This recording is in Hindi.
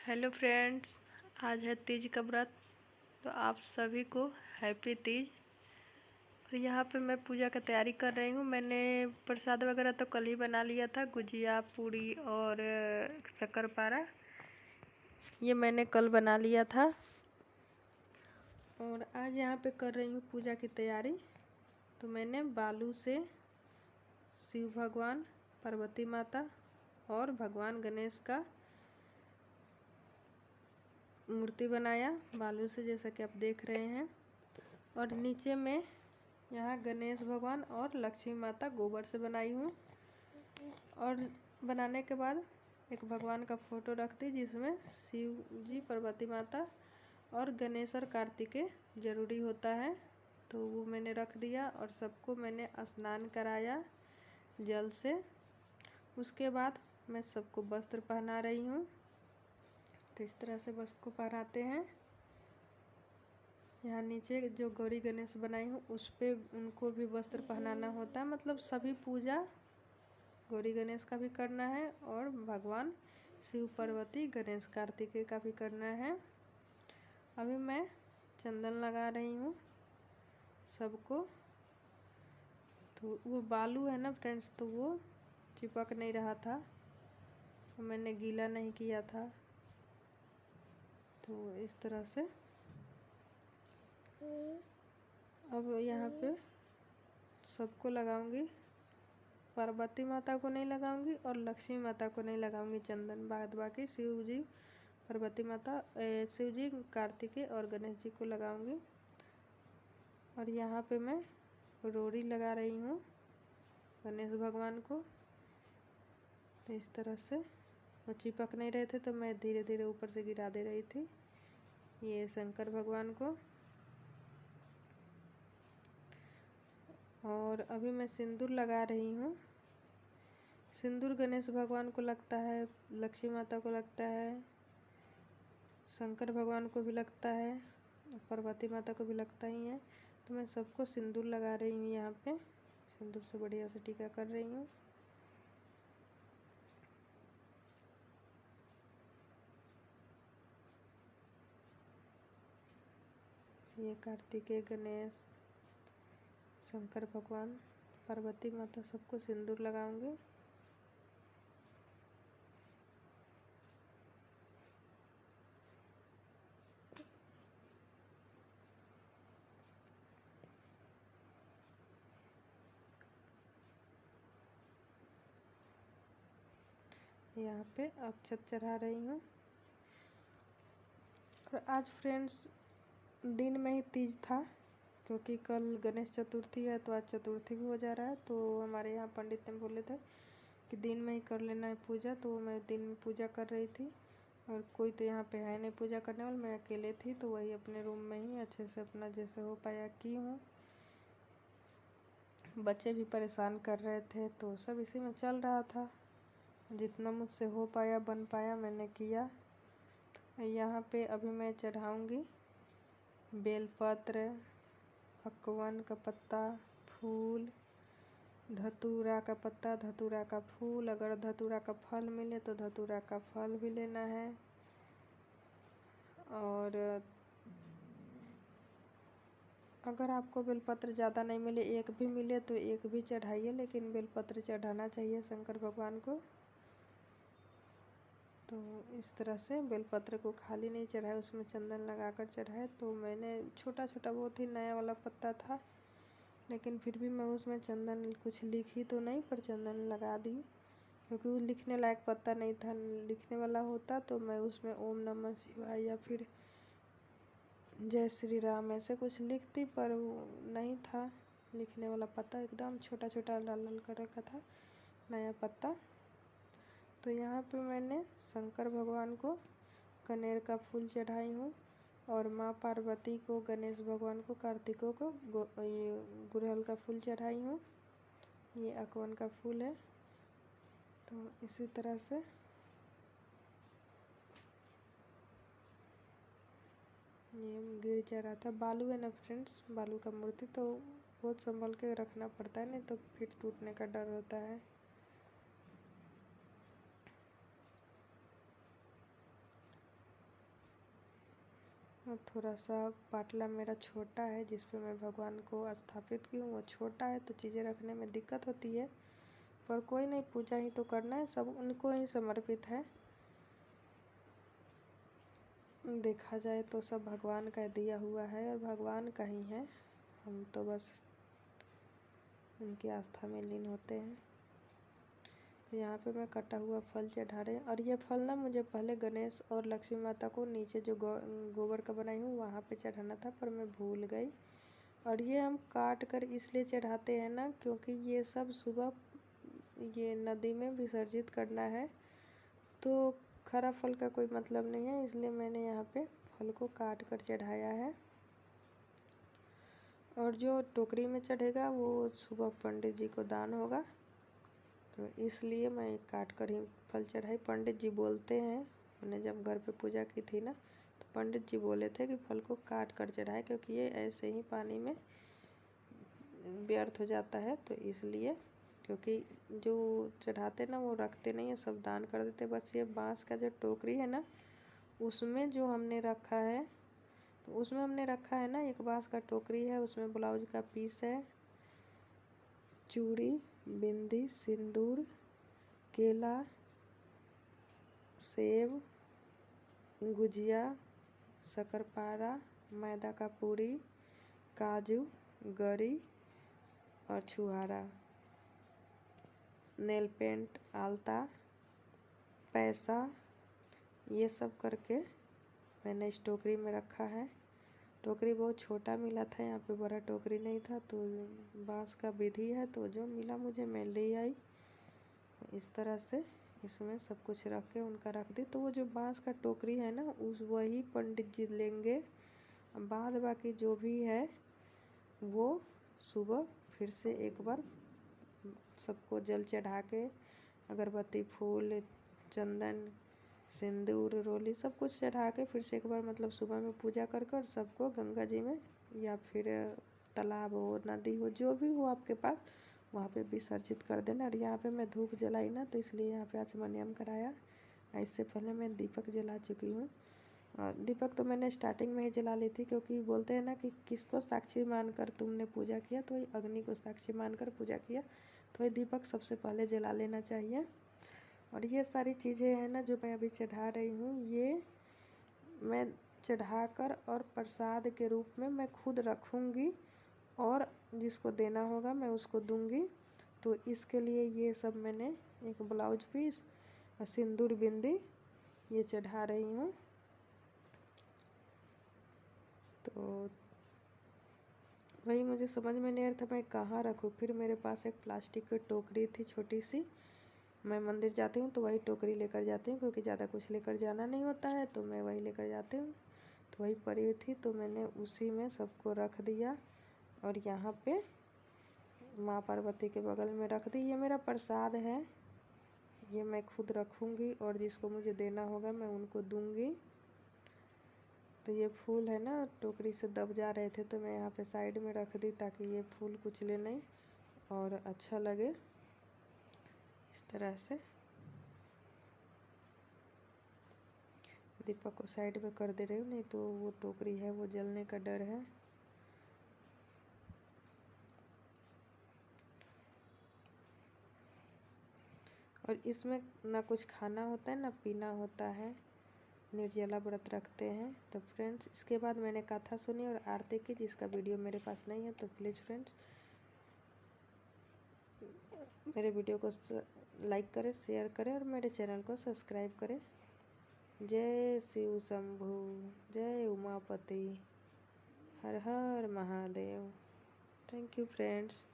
हेलो फ्रेंड्स, आज है तीज का व्रत। तो आप सभी को हैप्पी तीज। और यहाँ पे मैं पूजा का तैयारी कर रही हूँ। मैंने प्रसाद वगैरह तो कल ही बना लिया था, गुजिया पूड़ी और शक्करपारा ये मैंने कल बना लिया था। और आज यहाँ पे कर रही हूँ पूजा की तैयारी। तो मैंने बालू से शिव भगवान, पार्वती माता और भगवान गणेश का मूर्ति बनाया बालू से, जैसा कि आप देख रहे हैं। और नीचे में यहाँ गणेश भगवान और लक्ष्मी माता गोबर से बनाई हूँ। और बनाने के बाद एक भगवान का फोटो रख दी, जिसमें शिव जी, पार्वती माता और गणेश और कार्तिकेय जरूरी होता है। तो वो मैंने रख दिया और सबको मैंने स्नान कराया जल से। उसके बाद मैं सबको वस्त्र पहना रही हूँ। तो इस तरह से वस्त्र को पहनाते हैं। यहाँ नीचे जो गौरी गणेश बनाई हूँ उस पे उनको भी वस्त्र पहनाना होता है। मतलब सभी पूजा गौरी गणेश का भी करना है और भगवान शिव, पार्वती, गणेश, कार्तिकेय का भी करना है। अभी मैं चंदन लगा रही हूँ सबको। तो वो बालू है ना फ्रेंड्स, तो वो चिपक नहीं रहा था, तो मैंने गीला नहीं किया था। तो इस तरह से अब यहाँ पे सबको लगाऊंगी। पार्वती माता को नहीं लगाऊंगी और लक्ष्मी माता को नहीं लगाऊंगी चंदन। बाद बाकी शिव जी, पार्वती माता, शिव जी, कार्तिकेय और गणेश जी को लगाऊंगी। और यहाँ पे मैं रोड़ी लगा रही हूँ गणेश भगवान को। तो इस तरह से वो चिपक नहीं रहे थे, तो मैं धीरे धीरे ऊपर से गिरा दे रही थी ये शंकर भगवान को। और अभी मैं सिंदूर लगा रही हूँ। सिंदूर गणेश भगवान को लगता है, लक्ष्मी माता को लगता है, शंकर भगवान को भी लगता है, पार्वती माता को भी लगता ही है। तो मैं सबको सिंदूर लगा रही हूँ। यहाँ पे सिंदूर से बढ़िया से टीका कर रही हूँ। ये कार्तिकेय, गणेश, शंकर भगवान, पार्वती माता, सबको सिंदूर लगाऊंगी। यहाँ पे अक्षत चढ़ा रही हूँ। और आज फ्रेंड्स दिन में ही तीज था, क्योंकि कल गणेश चतुर्थी है, तो आज चतुर्थी भी हो जा रहा है। तो हमारे यहाँ पंडित ने बोले थे कि दिन में ही कर लेना है पूजा। तो मैं दिन में पूजा कर रही थी। और कोई तो यहाँ पे है नहीं पूजा करने वाला, मैं अकेले थी। तो वही अपने रूम में ही अच्छे से अपना जैसे हो पाया की हूँ। बच्चे भी परेशान कर रहे थे, तो सब इसी में चल रहा था। जितना मुझसे हो पाया, बन पाया, मैंने किया। यहाँ पे अभी मैं चढ़ाऊँगी बेलपत्र, अकवन का पत्ता, फूल, धतूरा का पत्ता, धतूरा का फूल। अगर धतूरा का फल मिले तो धतूरा का फल भी लेना है। और अगर आपको बेलपत्र ज़्यादा नहीं मिले, एक भी मिले तो एक भी चढ़ाइए, लेकिन बेलपत्र चढ़ाना चाहिए शंकर भगवान को। तो इस तरह से बेलपत्र को खाली नहीं चढ़ाए, उसमें चंदन लगाकर चढ़ाए। तो मैंने छोटा छोटा, बहुत ही नया वाला पत्ता था, लेकिन फिर भी मैं उसमें चंदन कुछ लिखी तो नहीं, पर चंदन लगा दी, क्योंकि वो लिखने लायक पत्ता नहीं था। लिखने वाला होता तो मैं उसमें ओम नमः शिवाय या फिर जय श्री राम ऐसे कुछ लिखती, पर वो नहीं था लिखने वाला पत्ता। एकदम छोटा छोटा लाल लाल कलर का था नया पत्ता। तो यहाँ पे मैंने शंकर भगवान को कनेर का फूल चढ़ाई हूँ, और माँ पार्वती को, गणेश भगवान को, कार्तिकों को ये गुड़हल का फूल चढ़ाई हूँ। ये अकवन का फूल है। तो इसी तरह से ये गिर जा रहा था। बालू है ना फ्रेंड्स, बालू का मूर्ति, तो बहुत संभल के रखना पड़ता है, नहीं तो फिर टूटने का डर होता है। और थोड़ा सा पाटला मेरा छोटा है जिस पे मैं भगवान को स्थापित की हूँ, वो छोटा है तो चीज़ें रखने में दिक्कत होती है, पर कोई नहीं, पूजा ही तो करना है, सब उनको ही समर्पित है। देखा जाए तो सब भगवान का दिया हुआ है और भगवान का ही है, हम तो बस उनकी आस्था में लीन होते हैं। तो यहाँ पे मैं कटा हुआ फल चढ़ा रहे हैं, और ये फल ना मुझे पहले गणेश और लक्ष्मी माता को नीचे जो गोबर का बनाई हूँ वहाँ पे चढ़ाना था, पर मैं भूल गई। और ये हम काट कर इसलिए चढ़ाते हैं ना, क्योंकि ये सब सुबह ये नदी में विसर्जित करना है, तो खरा फल का कोई मतलब नहीं है, इसलिए मैंने यहाँ पे फल को काट कर चढ़ाया है। और जो टोकरी में चढ़ेगा वो सुबह पंडित जी को दान होगा, तो इसलिए मैं काट कर ही फल चढ़ाई। पंडित जी बोलते हैं, मैंने जब घर पे पूजा की थी ना, तो पंडित जी बोले थे कि फल को काट कर चढ़ाए, क्योंकि ये ऐसे ही पानी में व्यर्थ हो जाता है, तो इसलिए, क्योंकि जो चढ़ाते ना वो रखते नहीं है, सब दान कर देते। बस ये बांस का जो टोकरी है ना, उसमें जो हमने रखा है, तो उसमें हमने रखा है ना, एक बांस का टोकरी है, उसमें ब्लाउज का पीस है, चूड़ी, बिंदी, सिंदूर, केला, सेब, गुजिया, शक्करपारा, मैदा का पूरी, काजू, गरी और छुहारा, नेल पेंट, आलता, पैसा, ये सब करके मैंने इस टोकरी में रखा है। टोकरी बहुत छोटा मिला था, यहाँ पे बड़ा टोकरी नहीं था, तो बांस का विधि है, तो जो मिला मुझे मैं ले आई। इस तरह से इसमें सब कुछ रख के उनका रख दी। तो वो जो बांस का टोकरी है ना, उस वही पंडित जी लेंगे, बाद बाकी जो भी है वो सुबह फिर से एक बार सबको जल चढ़ा के, अगरबत्ती, फूल, चंदन, सिंदूर, रोली सब कुछ चढ़ा के फिर से एक बार, मतलब सुबह में पूजा कर कर सबको गंगा जी में या फिर तालाब हो, नदी हो, जो भी हो आपके पास, वहाँ पे विसर्जित कर देना। और यहाँ पे मैं धूप जलाई ना, तो इसलिए यहाँ पे आचमनियम कराया। इससे पहले मैं दीपक जला चुकी हूँ। दीपक तो मैंने स्टार्टिंग में ही जला ली थी, क्योंकि बोलते हैं ना कि किसको साक्षी मानकर तुमने पूजा किया, तो वही अग्नि को साक्षी मानकर पूजा किया, तो वही दीपक सबसे पहले जला लेना चाहिए। और ये सारी चीज़ें हैं ना जो मैं अभी चढ़ा रही हूँ, ये मैं चढ़ाकर और प्रसाद के रूप में मैं खुद रखूँगी, और जिसको देना होगा मैं उसको दूँगी। तो इसके लिए ये सब मैंने एक ब्लाउज पीस और सिंदूर, बिंदी ये चढ़ा रही हूँ। तो वही मुझे समझ में नहीं आ रहा था मैं कहाँ रखूँ। फिर मेरे पास एक प्लास्टिक की टोकरी थी छोटी सी, मैं मंदिर जाती हूँ तो वही टोकरी लेकर जाती हूँ, क्योंकि ज़्यादा कुछ लेकर जाना नहीं होता है, तो मैं वही लेकर जाती हूँ। तो वही पड़ी हुई थी, तो मैंने उसी में सबको रख दिया, और यहाँ पे माँ पार्वती के बगल में रख दी। ये मेरा प्रसाद है, ये मैं खुद रखूँगी, और जिसको मुझे देना होगा मैं उनको दूँगी। तो ये फूल है ना, टोकरी से दब जा रहे थे, तो मैं यहाँ पे साइड में रख दी, ताकि ये फूल कुचले नहीं और अच्छा लगे। इस तरह से दीपक को साइड में कर दे रही हूँ, नहीं तो वो टोकरी है वो जलने का डर है। और इसमें ना कुछ खाना होता है ना पीना होता है, निर्जला व्रत रखते हैं। तो फ्रेंड्स, इसके बाद मैंने कथा सुनी और आरती की, जिसका वीडियो मेरे पास नहीं है, तो प्लीज़ फ्रेंड्स मेरे वीडियो को लाइक करें, शेयर करें और मेरे चैनल को सब्सक्राइब करें। जय शिव शंभु, जय उमापति, हर हर महादेव। Thank you friends.